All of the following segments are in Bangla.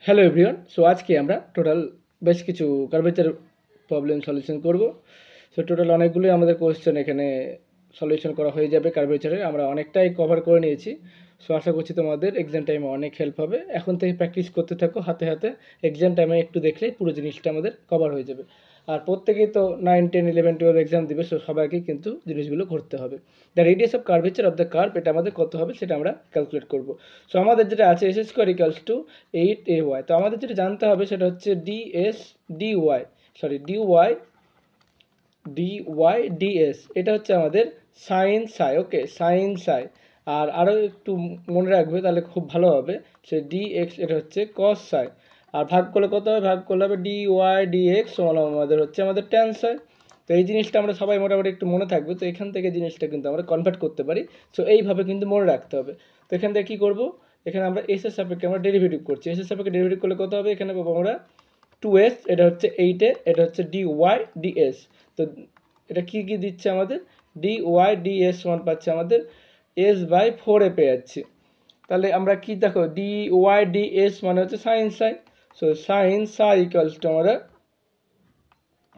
Hello everyone. সো আজকে আমরা টোটাল বেশ কিছু কার্ভেচার প্রবলেম সলিউশন করব। সো টোটাল অনেকগুলোই আমাদের কোয়েশ্চেন এখানে সলিউশন করা হয়ে যাবে কার্ভেচারে। আমরা অনেকটাই কভার করে নিয়েছি। সো আশা করছি তোমাদের এক্সাম টাইমে অনেক হেল্প হবে। এখন থেকে প্র্যাকটিস করতে থাকো হাতে হাতে, এক্সাম টাইমে একটু দেখলে পুরো জিনিসটা আমাদের কভার হয়ে যাবে। আর প্রত্যেকেই তো 9, 10, 11, 12 এক্সাম দিবে, সো সবাইকে কিন্তু জিনিসগুলো করতে হবে। The radius of curvature of the curve, এটা আমাদের কত হবে সেটা আমরা ক্যালকুলেট করব। সো আমাদের যেটা আছে S square equals two 8ay। তো আমাদের যেটা জানতে হবে সেটা হচ্ছে dy, এটা হচ্ছে আমাদের সাইন সাই। ওকে, সাইন সাই। আর আরও একটু মনে রাখবে তাহলে খুব ভালো হবে, সে dx এটা হচ্ছে কস সাই। আর ভাগ করলে কত হবে? ভাগ করলে হবে dy dx সমান আমাদের হচ্ছে আমাদের ট্যান সাই। তো এই জিনিসটা আমরা সবাই মোটামুটি একটু মনে থাকবে। তো এখান থেকে জিনিসটা কিন্তু আমরা কনভার্ট করতে পারি। সো এইভাবে কিন্তু মনে রাখতে হবে। তো এখান থেকে কী করবো? এখানে আমরা এস এর সাপেক্ষে আমরা ডেরিভেটিভ করছি। এস এর সাপেক্ষে ডেরিভেটিভ করলে কত হবে? এখানে পাবো আমরা 2s, এটা হচ্ছে 8, এটা হচ্ছে dy ds। তো এটা কি কি দিচ্ছে আমাদের? dy ds সমান পাচ্ছে আমাদের s/4a পেয়ে যাচ্ছি। তাহলে আমরা কি দেখো, dy ds মানে হচ্ছে sine psi. So sine psi equals to আমরা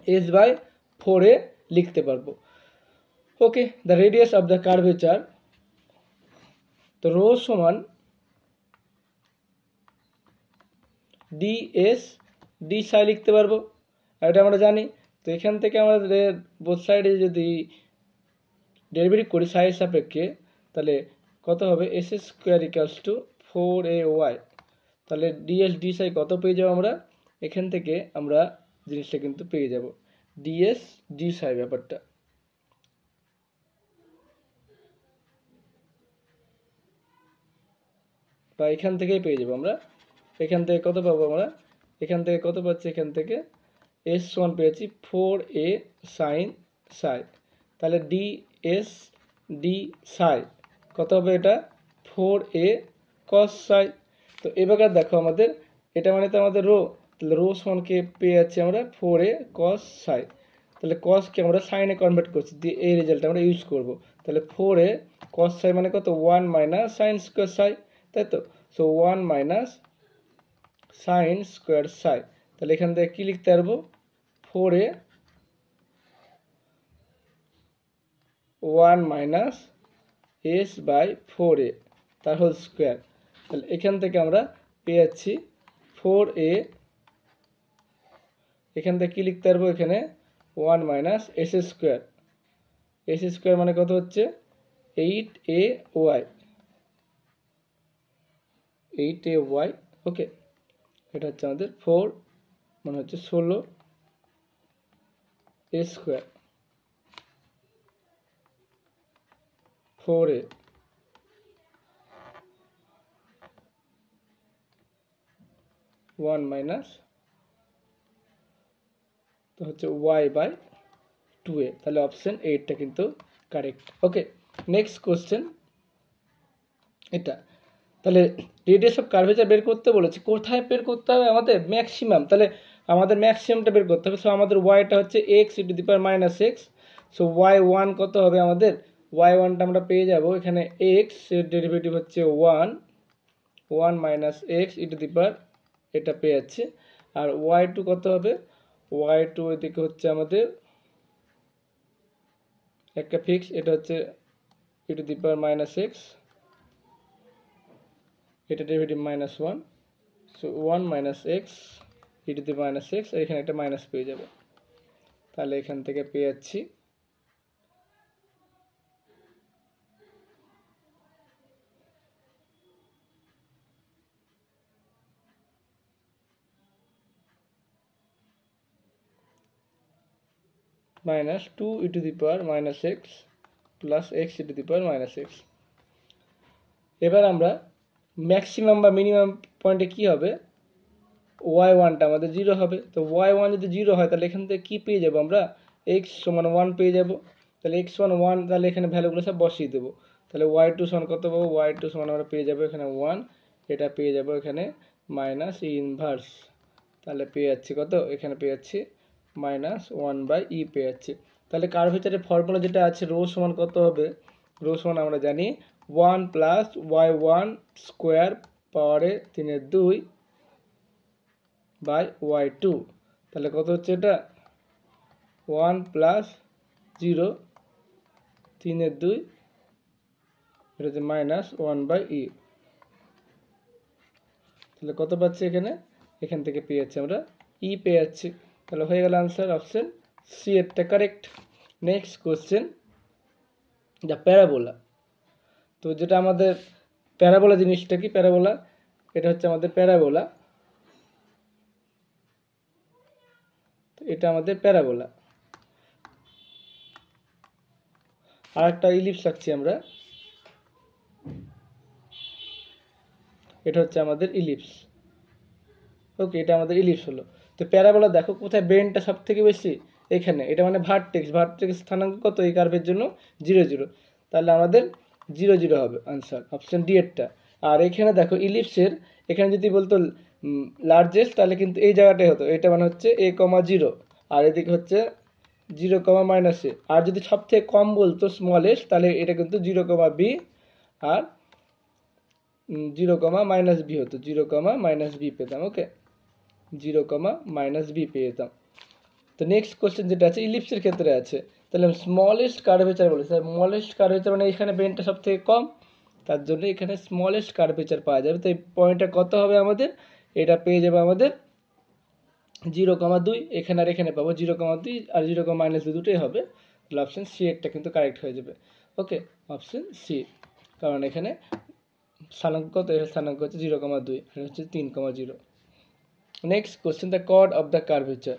s/4a লিখতে পারবো। Okay, the radius of the curvature, তো রো সমান ds d সাই লিখতে পারবো, আর এটা আমরা জানি। তো এখান থেকে আমাদের বোথ সাইডে যদি ডেরিভেটিভ করি সাইয়ের সাপেক্ষে, তাহলে কত হবে? S square equals two 4ay। তাহলে ডিএস ডি সাই কত পেয়ে যাবো আমরা? এখান থেকে আমরা জিনিসটা কিন্তু পেয়ে যাব, ডিএস ডি সাই ব্যাপারটা। বা এখান থেকেই পেয়ে যাবো আমরা। এখান থেকে কত পাবো আমরা? এখান থেকে কত পাচ্ছি? এখান থেকে এস ওয়ান পেয়েছি 4a সাইন সাই। তাহলে ডি এস ডি সাই কত হবে? এটা 4a কস সাই। তো এবার দেখো আমাদের এটা মানে তো আমাদের রো, তাহলে রো সমানকে পেয়ে যাচ্ছি আমরা 4a কস সাই। তাহলে কসকে আমরা সাইনে কনভার্ট করছি, দিয়ে এই রেজাল্ট আমরা ইউজ করব। তাহলে 4a কস সাই মানে কত? 1 মাইনাস সাইন স্কোয়ার সাই, তাই তো? সো 1 মাইনাস সাইন স্কোয়ার সাই। তাহলে এখান থেকে কি লিখতে পারবো? 4a 1 মাইনাস s/4a তার হোল স্কোয়ার। তাহলে এখান থেকে আমরা পেয়ে যাচ্ছি 4a, এখান থেকে কি লিখতে পারবো? এখানে 1 minus S square. S square মানে কত হচ্ছে? 8ay, 8ay। ওকে, এটা হচ্ছে আমাদের 4 মানে হচ্ছে 16 a স্কোয়ার, 4a 1 মাইনাস তো হচ্ছে y/2a। তাহলে অপশন 8টা কিন্তু কারেক্ট। ওকে, নেক্সট কোশ্চেন এটা। তাহলে রেডিয়াস অফ কার্ভেচার বের করতে বলেছে, কোথায় বের করতে হবে? আমাদের ম্যাক্সিমাম। তাহলে আমাদের ম্যাক্সিমামটা বের করতে হবে। সো আমাদের ওয়াইটা হচ্ছে X E to the power minus X. So Y one কত হবে আমাদের? ওয়াই ওয়ানটা আমরা পেয়ে যাব, এখানে এক্স এর ডেরিভেটিভ হচ্ছে 1 minus x E to the power, এটা পেয়ে যাচ্ছে। আর ওয়াই টু কত হবে? ওয়াই টু এদিকে হচ্ছে আমাদের একটা ফিক্স, এটা হচ্ছে e to the power minus x, এটা derivative -1। So 1 minus x E to the minus x, এখানে একটা মাইনাস পেয়ে যাবে। তাহলে এখান থেকে পেয়ে যাচ্ছি -2 e to the power minus x plus x E to the power minus x. এবার আমরা ম্যাক্সিমাম বা মিনিমাম পয়েন্টে কি হবে? ওয়াই ওয়ানটা আমাদের 0 হবে। তো ওয়াই ওয়ান যদি 0 হয় তাহলে এখান থেকে কী পেয়ে যাবো আমরা? এক্স সমান 1 পেয়ে যাব। তাহলে এক্স সমান 1, তাহলে এখানে ভ্যালুগুলো সব বসিয়ে দেবো। তাহলে ওয়াই টু সমান কত পাবো? ওয়াই টু সমান আমরা পেয়ে যাবো এখানে 1, এটা পেয়ে যাবো এখানে মাইনাস ইনভার্স। তাহলে পেয়ে যাচ্ছি কত? এখানে পেয়ে যাচ্ছি -1/e পেয়ে যাচ্ছি। তাহলে কার্ভেচারের ফর্মুলা যেটা আছে, রো সমান কত হবে? রো সমান আমরা জানি 1 প্লাস y1 স্কোয়ার পাওয়ারে 3/2 বাই y2, তাহলে কত হচ্ছে এটা 1 প্লাস 0 3 এর 2, এটা হচ্ছে মাইনাস 1/e। তাহলে কত পাচ্ছি এখান থেকে পেয়ে যাচ্ছি আমরা ই পেয়ে যাচ্ছি। তাহলে হয়ে গেল আনসার অপশন সি এরটা correct. Next question, the parabola. তো যেটা আমাদের প্যারাবোলা জিনিসটা কি, প্যারাবোলা এটা হচ্ছে আমাদের প্যারাবোলা, এটা আমাদের প্যারাবোলা। আর একটা ইলিপস রাখছি আমরা, এটা হচ্ছে আমাদের ইলিপস। ওকে, এটা আমাদের ইলিপস হলো। তো প্যারাবোলা দেখো কোথায় বেন্ডটা সব থেকে বেশি, এখানে। এটা মানে ভার্টেক্স, ভার্টেক্স স্থানাঙ্ক কত এই কার্ভের জন্য 0 0, তাহলে আমাদের 0 0 হবে আনসার অপশন ডি এরটা। আর এখানে দেখো ইলিপসের এখানে যদি বলতো লার্জেস্ট, তাহলে কিন্তু এই জায়গাটাই হতো, এটা মানে হচ্ছে a,0, আর এদিকে হচ্ছে 0,-a। আর যদি সব থেকে কম বলতো স্মলেস্ট, তাহলে এটা কিন্তু 0,b আর 0,-b হতো, 0,-b পেতাম। ওকে, 0,-b পেয়ে যেতাম। তো নেক্সট কোশ্চেন যেটা আছে ইলিপসের ক্ষেত্রে আছে, তাহলে স্মলেস্ট কার্ভেচার বলেছে। স্মলেস্ট কার্ভেচার মানে এখানে বেন্ডটা সব থেকে কম, তার জন্য এখানে স্মলেস্ট কার্ভেচার পাওয়া যাবে। তো এই পয়েন্টটা কত হবে আমাদের, এটা পেয়ে যাবে আমাদের 0,2, এখানে আর এখানে পাবো 0,2 আর 0,-2 দুটোই হবে। তাহলে অপশন সি একটা কিন্তু কারেক্ট হয়ে যাবে। ওকে, অপশন সি, কারণ এখানে স্থানাঙ্ক কত, এর স্থানাঙ্ক হচ্ছে 0,2, এটা হচ্ছে 3,0। Next question, the chord of the curvature.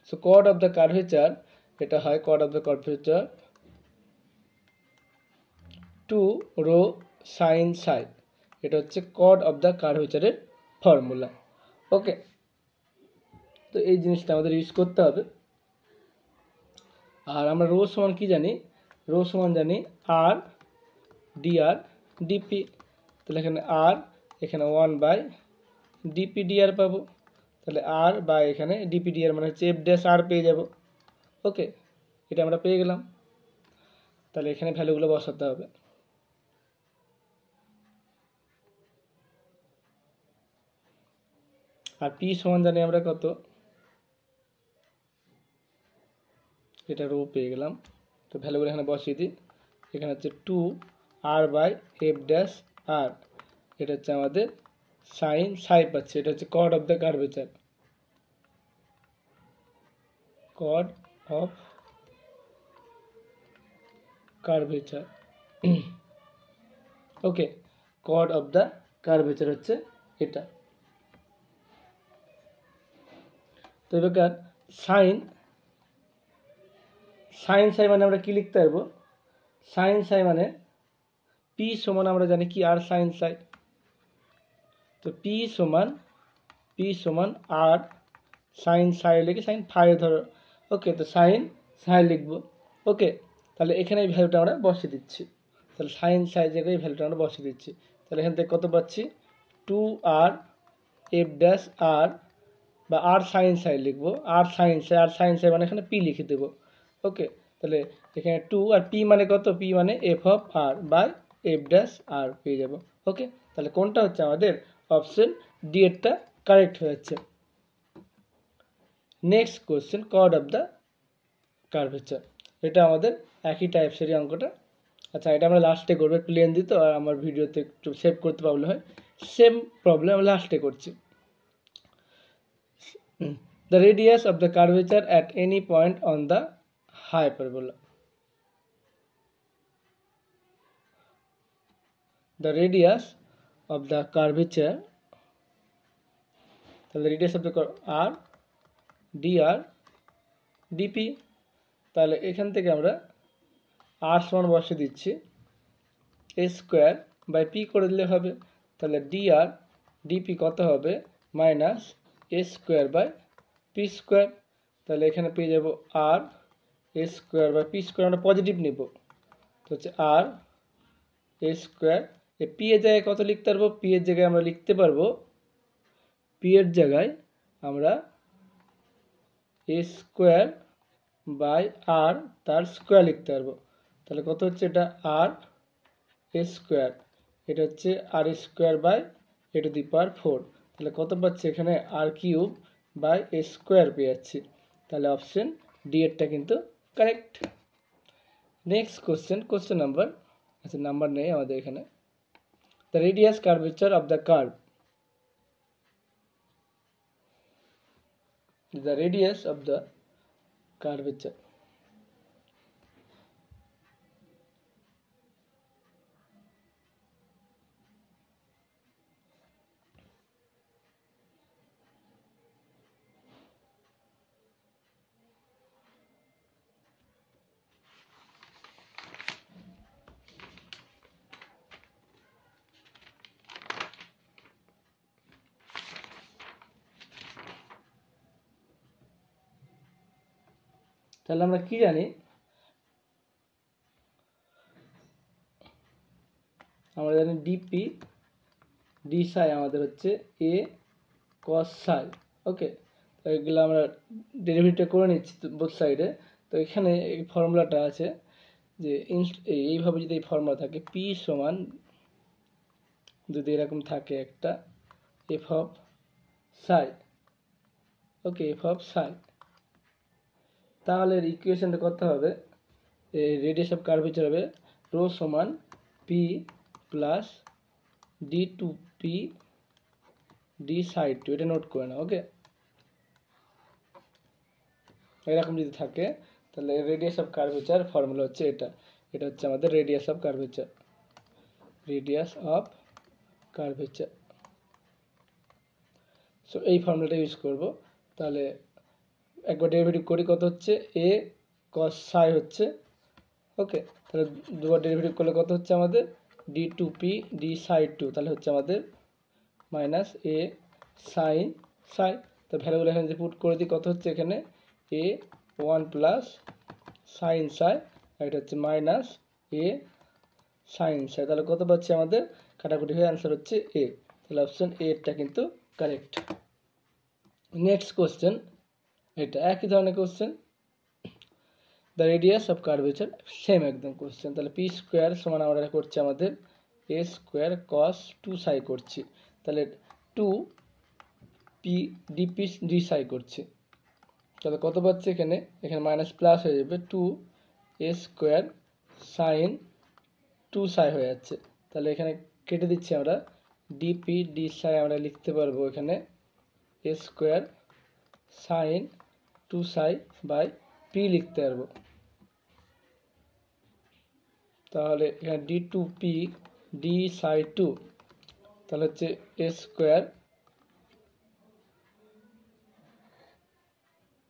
So chord of the curvature, এটা হয় chord of the curvature 2 rho sine psi, এটা হচ্ছে কর্ড অফ দ্য কার্ভেচারের ফর্মুলা। ওকে, তো এই জিনিসটা আমাদের ইউজ করতে হবে। আর আমরা রো সমান কি জানি, রো সমান জানি আর ডিআর ডিপি। তাহলে এখানে আর, এখানে 1/ডিপি ডিআর পাবো। তাহলে আর বা এখানে ডিপি ডিআর মানে হচ্ছে f' আর পেয়ে যাব। ওকে, এটা আমরা পেয়ে গেলাম। তাহলে এখানে ভ্যালুগুলো বসাতে হবে। আর পি সমান জানি আমরা কত, এটা রো পেয়ে গেলাম। তো ভ্যালুগুলো এখানে বসিয়ে দিই। এখানে হচ্ছে 2r/f', এটা হচ্ছে আমাদের সাইন সাই পাচ্ছে, এটা হচ্ছে chord of the curvature, chord of curvature. Okay, chord of the curvature হচ্ছে এটা। তো এবার সাইন সাই মানে আমরা কি লিখতে পারবো, সাইন সাই মানে পি সমান আমরা জানি কি আর সাইন সাই। তো পি সমান আর সাইন সাই লিখে সাইন ফাই ধরো। ওকে, তো সাইন সাই লিখবো। ওকে, তাহলে এখানে এই ভ্যালুটা আমরা বসিয়ে দিচ্ছি। তাহলে সাইন সাই জায়গায় এই ভ্যালুটা আমরা বসিয়ে দিচ্ছি। তাহলে এখান থেকে কত পাচ্ছি, 2r/f', বা আর সাইন সাই লিখবো, আর সাইন সাই মানে এখানে পি লিখে দেবো। ওকে, তাহলে এখানে 2 আর পি মানে কত, পি মানে f/r পেয়ে যাব। ওকে, তাহলে কোনটা হচ্ছে আমাদের অপশন ডি এরটা কারেক্ট হয়ে যাচ্ছে। Next question, chord of the curvature, এটা আমাদের একই টাইপসেরই অঙ্কটা। আচ্ছা, এটা আমরা লাস্টে করবো, একটু লেন্দি তো, আর আমার ভিডিওতে একটু সেভ করতে পারলে হয়। সেম প্রবলেম আমরা লাস্টে করছি। The radius of the curvature at any point on the hyperbola. The radius of the curvature, the radius of the r dr dp, তাহলে এখান থেকে আমরা r সমান বসিয়ে দিচ্ছি, a স্কোয়ার বাই p করে দিলে হবে। তাহলে dr dp কত হবে, minus a square by p square. তাহলে এখানে পেয়ে যাব r a square by p square, আমরা পজিটিভ নিব, তো হচ্ছে r a স্কোয়ার। এই পি এর জায়গায় কত লিখতে পারবো, পি এর জায়গায় আমরা লিখতে পারবো, পি এর জায়গায় আমরা a স্কোয়ার বাই আর তার স্কোয়ার লিখতে পারবো। তাহলে কত হচ্ছে, এটা আর a স্কোয়ার, এটা হচ্ছে r square by a to the power 4। তাহলে কত পাচ্ছি এখানে r cube by a square পেয়ে যাচ্ছি। তাহলে অপশন ডি এরটা কিন্তু কারেক্ট। নেক্সট কোশ্চেন নাম্বার, আচ্ছা নাম্বার নেই আমাদের এখানে। The radius curvature of the curve, the radius of the curvature. তাহলে আমরা কি জানি, আমরা জানি ডিপি ডি সাই আমাদের হচ্ছে এ কস সাই। ওকে, তো এগুলো আমরা ডেরিভেটিভ করে নিচ্ছি বোথ সাইডে। তো এখানে এই ফর্মুলাটা আছে যে এইভাবে যদি এই ফর্মুলা থাকে, পি সমান যদি এরকম থাকে একটা F of Sai, okay F of সাই, তাহলে ইকুয়েশনটা করতে হবে রেডিয়াস অফ কার্ভেচার হবে রো সমান P plus D two P D side two, এটা নোট করে না। ওকে, এরকম যদি থাকে তাহলে রেডিয়াস অফ কার্ভেচার ফর্মুলা হচ্ছে এটা, এটা হচ্ছে আমাদের radius of curvature, radius of curvature. So এই ফর্মুলাটা ইউজ করব। তাহলে একবার ডেরিভেটিভ করি, কত হচ্ছে এ কস সাই হচ্ছে, ওকে, তাহলে দুবার ডেরিভেটিভ করলে কত হচ্ছে আমাদের D two P D side two, তাহলে হচ্ছে আমাদের মাইনাস এ সাইন সাই। তো ভ্যালুগুলো এখানে যদি পুট করে দিই কত হচ্ছে এখানে এ ওয়ান প্লাস সাইন সাই, আর এটা হচ্ছে মাইনাস এ সাইন সাই। তাহলে কত পাচ্ছি আমাদের, কাটাকুটি হয়ে অ্যান্সার হচ্ছে এ। তাহলে অপশন এটা কিন্তু কারেক্ট। নেক্সট কোশ্চেন, এটা একই ধরনের question, the radius of curvature, same একদম কোশ্চেন। তাহলে পি স্কোয়ার সমান আমরা করছি আমাদের এ স্কোয়ার কস টু সাই করছি, তাহলে টু পি ডিপি ডি সাই করছি। তাহলে কত পাচ্ছি এখানে, এখানে মাইনাস প্লাস হয়ে যাবে, টু এ স্কোয়ার সাইন টু সাই হয়ে যাচ্ছে। তাহলে এখানে কেটে দিচ্ছি আমরা, ডিপি ডি সাই আমরা লিখতে পারবো এখানে a square sine two psi by p লিখতে পারবো। তাহলে এখানে d two P d psi two, তাহলে হচ্ছে এ স্কোয়ার,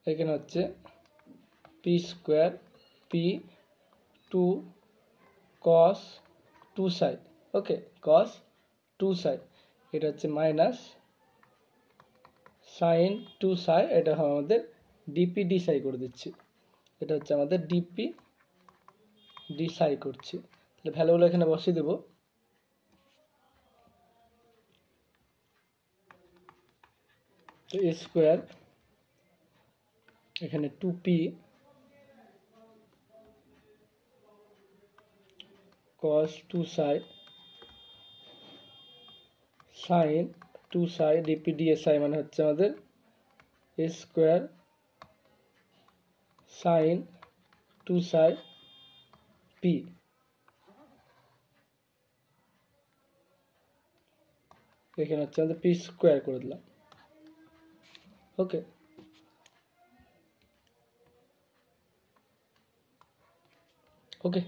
এখানে হচ্ছে p square p two cos two psi, okay কস টু সাই, এটা হচ্ছে মাইনাস সাইন টু সাই, এটা হবে আমাদের ডিপি ডি সাই করে দিচ্ছি, এটা হচ্ছে আমাদের ডিপি ডি সাই করছি। তাহলে ভ্যালুগুলো এখানে বসিয়ে দেবো, তো এ স্কোয়ার এখানে টু পি কস টু সাই সাইন টু সাই ডিপি ডিএসআই মানে হচ্ছে আমাদের এ স্কোয়ার সাইন টু সাই পি, এখানে হচ্ছে আমাদের পি স্কোয়ার করে দিলাম। ওকে, ওকে,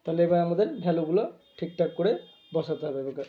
তাহলে এবার আমাদের ভ্যালুগুলো ঠিকঠাক করে বসাতে হবে এবার।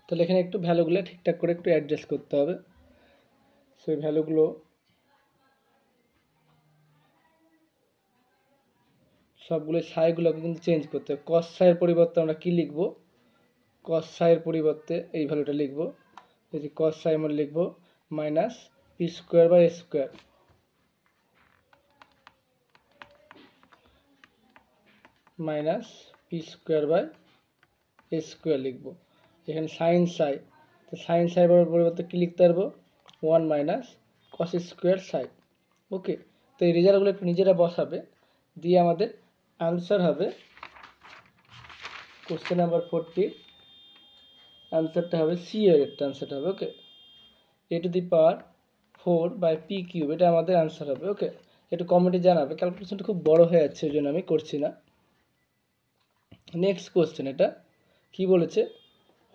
তাহলে এখানে একটু ভ্যালুগুলো ঠিকঠাক করে একটু অ্যাডজাস্ট করতে হবে। সেই ভ্যালুগুলো সবগুলো সাইগুলোকে কিন্তু চেঞ্জ করতে হবে। কস সাইয়ের পরিবর্তে আমরা কি লিখব, কস সাইয়ের পরিবর্তে এই ভ্যালুটা লিখব, এই যে কস সাই আমরা লিখব minus P square by square, minus P square by square লিখব। এখানে সাইন সাই, তো সাইন সাই পরিবর্তে কি লিখতে পারবো, 1 মাইনাস কস স্কোয়ার সাই। ওকে, তো এই রেজাল্টগুলো একটু নিজেরা বসাবে, দিয়ে আমাদের আনসার হবে কোশ্চেন নাম্বার 40, আনসারটা হবে সি এর আনসারটা হবে। Okay, a to the power 4 by p cube, এটা আমাদের আনসার হবে। ওকে, একটু কমেন্টে জানাবে, ক্যালকুলেশনটা খুব বড় হয়ে যাচ্ছে ওই জন্য আমি করছি না। নেক্সট কোশ্চেন, এটা কি বলেছে,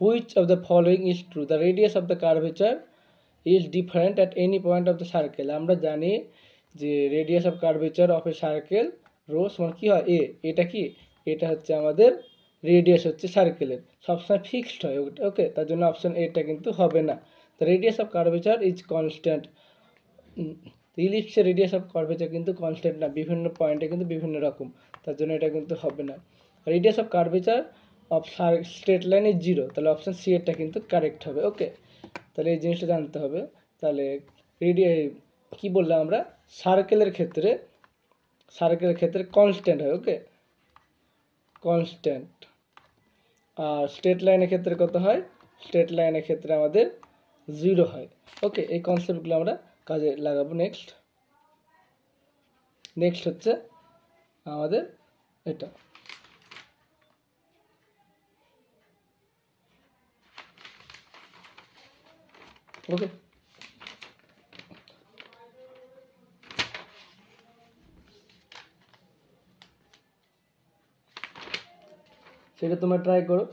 which of the following is true, the radius of the curvature is different at any point of the circle. আমরা জানি যে radius of curvature of a circle রো সমান কি হয়, এটা কি, এটা হচ্ছে আমাদের রেডিয়াস হচ্ছে সার্কেলের, সবসময় ফিক্সড হয়। ওকে, তার জন্য অপশন এটা কিন্তু হবে না। The radius of curvature is constant, ইলিপসের রেডিয়াস অফ কার্ভেচার কিন্তু কনস্ট্যান্ট না, বিভিন্ন পয়েন্টে কিন্তু বিভিন্ন রকম, তার জন্য এটা কিন্তু হবে না। Radius of curvature of straight line is 0, তাহলে অপশন সি এরটা কিন্তু কারেক্ট হবে। ওকে, তাহলে এই জিনিসটা জানতে হবে। তাহলে কি বললাম আমরা, সার্কেলের ক্ষেত্রে কনস্ট্যান্ট হয়। ওকে, কনস্ট্যান্ট। আর স্ট্রেট লাইনের ক্ষেত্রে কত হয়, স্ট্রেট লাইনের ক্ষেত্রে আমাদের 0 হয়। ওকে, এই কনসেপ্টগুলো আমরা কাজে লাগাবো। নেক্সট হচ্ছে আমাদের এটা, ওকে, সেটা তোমরা ট্রাই করো।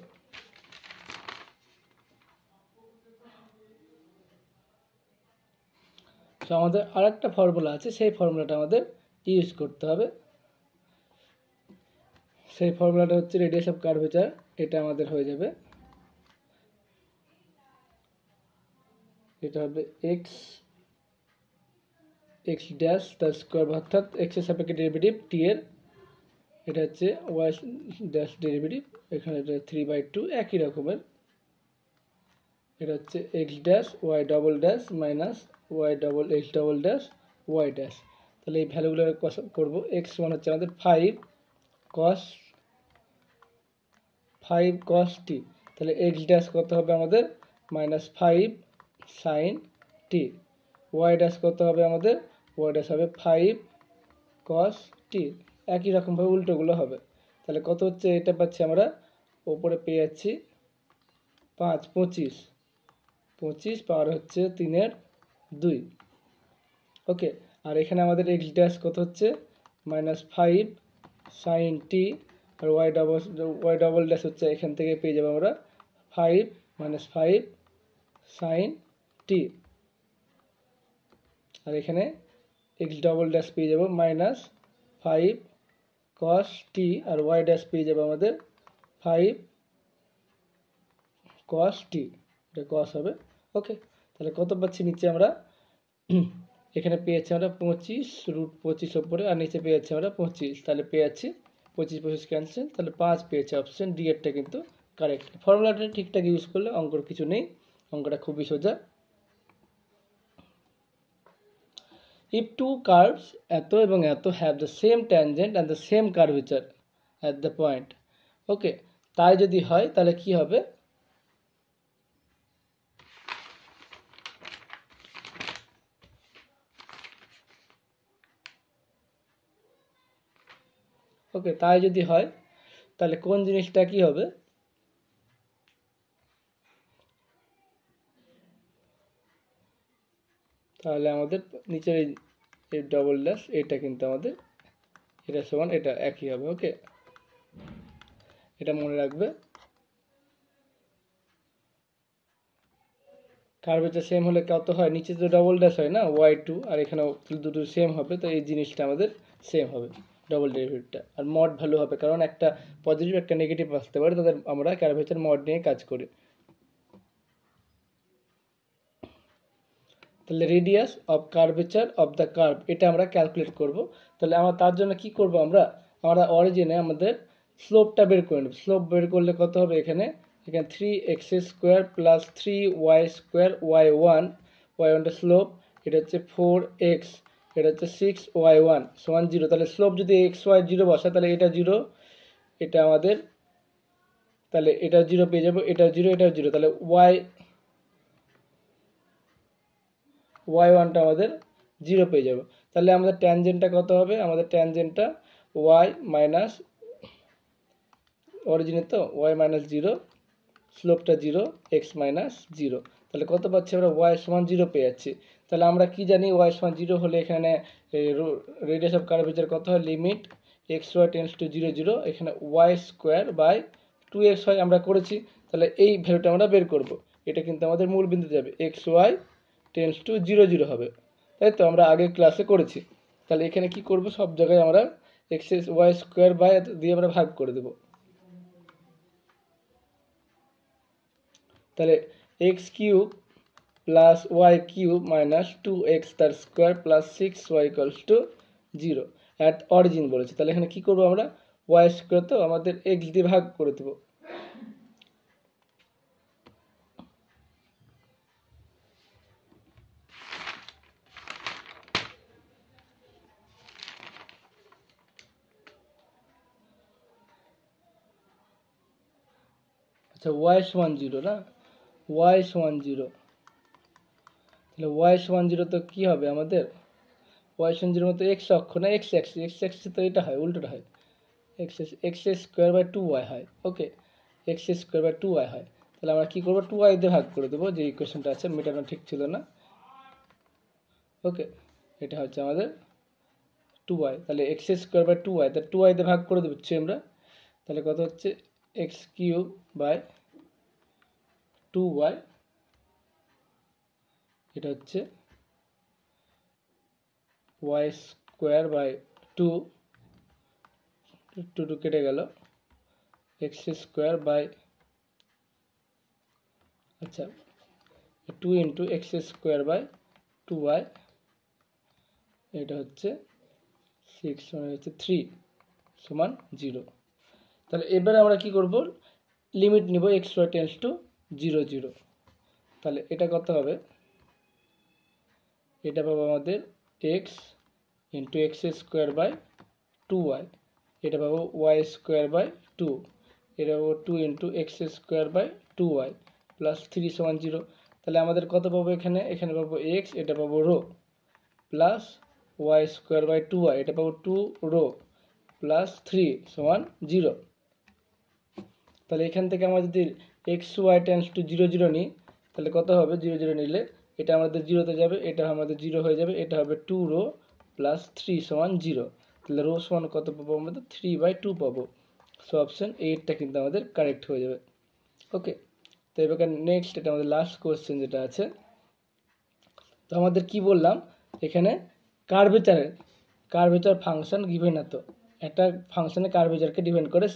তো আমাদের আরেকটা ফর্মুলা আছে, সেই ফর্মুলাটা আমাদের ইউজ করতে হবে। সেই ফর্মুলাটা হচ্ছে রেডিয়াস অফ কার্ভেচার, এটা আমাদের হয়ে যাবে, এটা হবে এক্স ড্যাশ তার স্কোয়ার, অর্থাৎ এক্স এর সাপেক্ষে ডেরিভেটিভ টি এর, এটা হচ্ছে ওয়াই ড্যাশ ডেরিভেটিভ, এখানে এটা 3/2 একই রকমের, এটা হচ্ছে X dash Y double dash minus Y double X double dash Y dash. তাহলে এই ভ্যালুগুলো করবো। এক্স ওয়ান হচ্ছে আমাদের 5 cos টি, তাহলে এক্স ড্যাশ কত হবে আমাদের -5 sin টি, ওয়াই ড্যাশ কত হবে আমাদের, ওয়াই ড্যাশ হবে 5 cos টি, একই রকমভাবে উল্টোগুলো হবে। তাহলে কত হচ্ছে, এটা পাচ্ছি আমরা ওপরে পেয়ে যাচ্ছি 5 25 পাওয়ার হচ্ছে 3/2। ওকে, আর এখানে আমাদের এক্স ড্যাশ কত হচ্ছে -5 sin টি, আর ওয়াই ডবল ড্যাশ হচ্ছে এখান থেকে পেয়ে যাবো আমরা 5 -5 sin টি, আর এখানে এক্স ডবল ড্যাশ পেয়ে যাবো -5 cos টি, আর ওয়াই ড্যাশ পেয়ে যাবো আমাদের 5 cos টি, এটা cos হবে। ওকে, তাহলে কত পাচ্ছি নিচে আমরা, এখানে পেয়ে যাচ্ছি আমরা 25√25 ওপরে, আর নিচে পেয়ে যাচ্ছি আমরা 25, তাহলে পেয়ে যাচ্ছি 25 ক্যান্সেল, তাহলে 5 পেয়েছে, অপশন ডি এরটা কিন্তু কারেক্ট। ফর্মুলাটা ঠিকঠাক ইউজ করলে অঙ্কর কিছু নেই, অঙ্কটা খুবই সোজা। If two curves এত এবং এত have the same tangent and the same curvature at the point, ওকে, তাই যদি হয় তাহলে কি হবে, ওকে, তাই যদি হয় তাহলে কোন জিনিসটা কি হবে, তাহলে আমাদের নিচের এই ডবল ড্যাশ এটা কিন্তু আমাদের এটা সমান এটা একই হবে। ওকে, এটা মনে রাখবে। কার্ভেচার সেম হলে কত হয়, নিচে তো ডবল ড্যাশ হয় না y2, আর এখানেও দুটো সেম হবে, তো এই জিনিসটা আমাদের সেম হবে ডবল ডেরিভেটিভটা, আর মড ভ্যালু হবে, কারণ একটা পজিটিভ একটা নেগেটিভ আসতে পারে, তাদের আমরা কার্ভেচার মড নিয়ে কাজ করি। তাহলে radius of curvature of the curve এটা আমরা ক্যালকুলেট করব। তাহলে আমরা তার জন্য কি করব, আমরা অরিজিনে আমাদের স্লোপটা বের করে নেব। স্লোপ বের করলে কত হবে, এখানে 3x² প্লাস 3y² y1টা স্লোপ, এটা হচ্ছে 4x, এটা হচ্ছে 6y1 সমান 0। তাহলে স্লোপ যদি xy 0 বসা তাহলে এটা 0, এটা আমাদের, তাহলে এটা 0 পেয়ে যাবো, এটা 0, এটা 0, তাহলে y1টা আমাদের 0 পেয়ে যাবো। তাহলে আমাদের ট্যানজেন্টটা কত হবে, আমাদের ট্যানজেন্টটা y মাইনাস অরিজিনে তো y মাইনাস 0, স্লোপটা 0, x মাইনাস 0। তাহলে কত পাচ্ছি আমরা, y সমান 0 পেয়ে যাচ্ছি। তাহলে আমরা কি জানি, y সমান 0 হলে এখানে রেডিয়াস অফ কার্ভেচার কত হয়, লিমিট xy টেন্ডস টু 0 0, এখানে y² 2x হয়, আমরা করেছি। তাহলে এই ভ্যালুটা আমরা বের করব। এটা কিন্তু আমাদের মূল বিন্দুতে যাবে, xy টেন্ডস টু 0 0 হবে, তাই তো আমরা আগের ক্লাসে করেছি। তাহলে এখানে কি করব, সব জায়গায় আমরা y² দিয়ে আমরা ভাগ করে দেব। তাহলে x³ plus y³ minus 2x তার square plus 6y equals to 0 at origin বলেছে। তাহলে এখানে কি করব, আমরা y² তো আমাদের x দিয়ে ভাগ করে দেব। আচ্ছা, y সমান 0 না, y সমান 0, তাহলে y সমান 0 তো কি হবে আমাদের, y সমান 0 মতো x অক্ষ না x অ্যাক্সিস তো এটা হয়, উল্টোটা হয়, x² 2y হয়। ওকে, x² 2y হয়। তাহলে আমরা কি করব, 2y দিয়ে ভাগ করে দেবো, যে ইকুয়েশনটা আছে মেটানো ঠিক ছিল না। ওকে, এটা হচ্ছে আমাদের 2y, তাহলে x² 2y, তাহলে 2y দিয়ে ভাগ করে দিচ্ছি আমরা। তাহলে কত হচ্ছে, x³ 2y, এটা হচ্ছে y² 2, 2 কেটে গেল, x² আচ্ছা 2 ইন্টু x² 2y, এটা হচ্ছে 6 মানে হচ্ছে 3 সমান 0। তাহলে এবারে আমরা কি করব, লিমিট নিব xy টেন্ডস টু 0 0। তাহলে এটা কত হবে, এটা পাবো আমাদের x ইন্টু x² 2y, এটা পাবো y² 2, এটা পাবো 2 ইন্টু x² 2y প্লাস 3 সমান 0। তাহলে আমাদের কত পাবো, এখানে পাবো x, এটা পাবো রো, প্লাস y² 2y, এটা পাবো 2 রো প্লাস 3 সমান 0। তাহলে এখান থেকে আমরা যদি xy টেন্ডস টু 0 0 নিই, তাহলে কত হবে, 0 0 নিলে এটা আমাদের 0তে যাবে, এটা আমাদের 0 হয়ে যাবে, এটা হবে 2 রো প্লাস 3 সমান 0। তাহলে রো সমান কত পাবো, আমাদের 3/2 পাবো। সো অপশন 8টা কিন্তু আমাদের কারেক্ট হয়ে যাবে। ওকে, তো এবার নেক্সট, এটা আমাদের লাস্ট কোয়েশ্চেন যেটা আছে। তো আমাদের কি বললাম, এখানে কার্ভেচার ফাংশন গিভেন না, তো একটা ফাংশনের কার্ভেচারকে ডিপেন্ড করে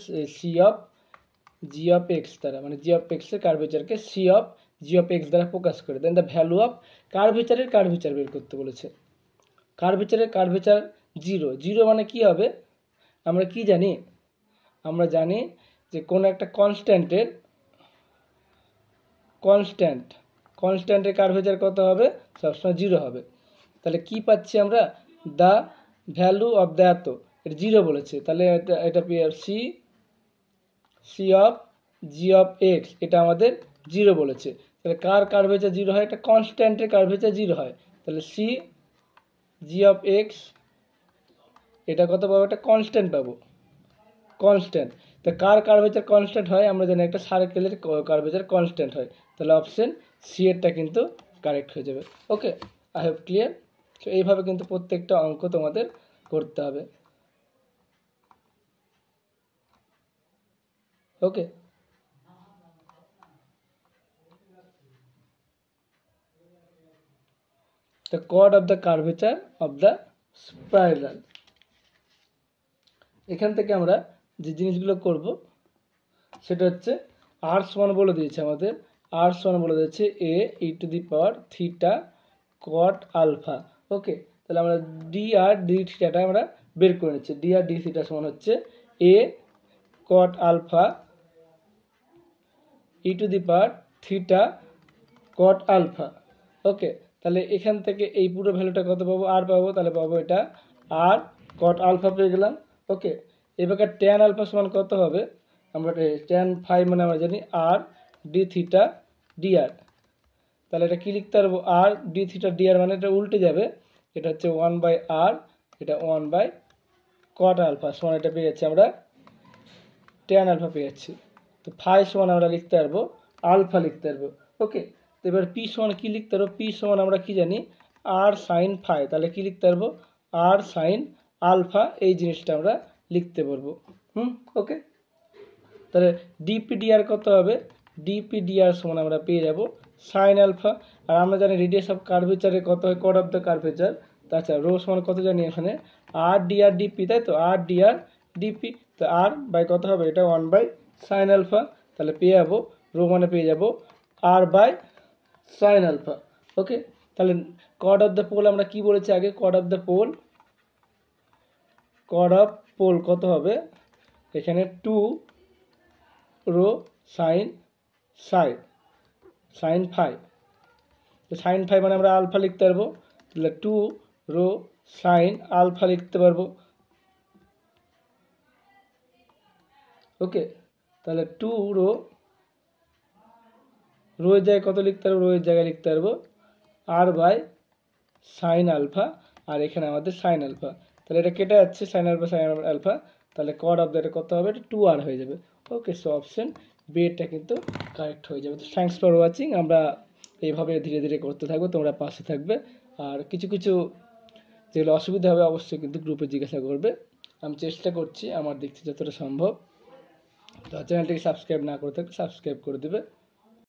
জি অফ এক্স দ্বারা, মানে জি অফ এক্সের কার্ভেচারকে জি অফ এক্স দ্বারা প্রকাশ করে। দেন দ্য ভ্যালু অফ কার্ভেচার বের করতে বলেছে। কার্ভেচার 0 মানে কি হবে, আমরা কি জানি, আমরা জানি যে কোনো একটা কনস্ট্যান্টের কার্ভেচার কত হবে, সবসময় 0 হবে। তাহলে কি পাচ্ছি আমরা, দ্য ভ্যালু অফ দ্য এত, এটা 0 বলেছে, তাহলে এটা C of G of X, এটা আমাদের 0 বলেছে। তাহলে কার কার্ভেচার 0 হয়, এটা কনস্ট্যান্টের কার্ভেচার 0 হয়। তাহলে সি জি অফ এক্স, এটা কত পাবো, একটা কনস্ট্যান্ট পাবো, কনস্ট্যান্ট। তো কার কার্ভেচার কনস্ট্যান্ট হয়, আমরা জানি একটা সার্কেলের কার্ভেচার কনস্ট্যান্ট হয়। তাহলে অপশন সি এরটা কিন্তু কারেক্ট হয়ে যাবে। ওকে, আই হোপ ক্লিয়ার। তো এইভাবে কিন্তু প্রত্যেকটা অঙ্ক তোমাদের করতে হবে। ওকে, the chord of the curvature of the spiral, এখান থেকে আমরা যে জিনিসগুলো করব সেটা হচ্ছে r সমান বলে দিয়েছে আমাদের, r সমান বলে দিয়েছে a e to the power theta cot alpha. Okay, তাহলে আমরা ডি আর ডি থিটাটা আমরা বের করে নিচ্ছি। ডি আর ডি থিটা সমান হচ্ছে a cot alpha e to the power theta cot alpha. Okay, তাহলে এখান থেকে এই পুরো ভ্যালুটা কত পাবো, আর পাবো, তাহলে পাবো এটা আর কট আলফা পেয়ে গেলাম। ওকে, এবার ট্যান আলফা সমান কত হবে, আমরা ট্যান ফাই মানে আমরা জানি আর ডি থিটা ডি আর। তাহলে এটা কি লিখতে পারবো, আর ডি থিটা ডি আর মানে এটা উল্টে যাবে, এটা হচ্ছে 1/r, এটা 1 কট আলফা সমান এটা পেয়ে যাচ্ছি আমরা ট্যান আলফা পেয়ে যাচ্ছি। তো ফাই সমান আমরা লিখতে পারবো আলফা লিখতে পারবো। ওকে, তো এবার পি সমান কি লিখতে পারবো, পি সমান আমরা কি জানি আর সাইন ফাই, তাহলে কি লিখতে পারবো আর সাইন আলফা, এই জিনিসটা আমরা লিখতে পারবো। ওকে, তাহলে ডিপিডিআর কত হবে, ডিপিডিআর সমান আমরা পেয়ে যাব সাইন আলফা। আর আমরা জানি রেডিয়াস অফ কার্ভেচারে কত হয়, কট অফ দ্য কার্ভেচার। তাছাড়া রো সমান কত জানি এখানে আর ডিআর ডিপি, তাই তো আর ডিআর ডিপি, তো আর বাই কত হবে এটা 1/sin আলফা, তাহলে পেয়ে যাবো রো মানে পেয়ে যাবো r by sine alpha. Okay, তাহলে কট অফ দ্য পোল আমরা কি বলেছি আগে, cot of the pole, cot of pole কত হবে এখানে 2 rho sine psi sine phi, তো সাইন ফাই মানে আমরা আলফা লিখতে পারবো, তাহলে 2 রো সাইন আলফা লিখতে পারবো। ওকে, তাহলে 2 রো, রো এর জায়গায় কত লিখতে পারবো, রো এর জায়গায় লিখতে পারবো আর বাই সাইন আলফা, আর এখানে আমাদের সাইন আলফা, তাহলে এটা কেটে যাচ্ছে সাইন আলফা সাইন আলফা, তাহলে কট অফ দ্যাট কত হবে, এটা 2r হয়ে যাবে। ওকে, সো অপশন বি এটা কিন্তু কারেক্ট হয়ে যাবে। তো থ্যাংকস ফর ওয়াচিং, আমরা এইভাবে ধীরে ধীরে করতে থাকবো, তোমরা পাশে থাকবে। আর কিছু কিছু যেগুলো অসুবিধা হবে অবশ্যই কিন্তু গ্রুপে জিজ্ঞাসা করবে, আমি চেষ্টা করছি আমার দিক থেকে যতটা সম্ভব। তো চ্যানেলটিকে সাবস্ক্রাইব না করে থাকলে সাবস্ক্রাইব করে দেবে।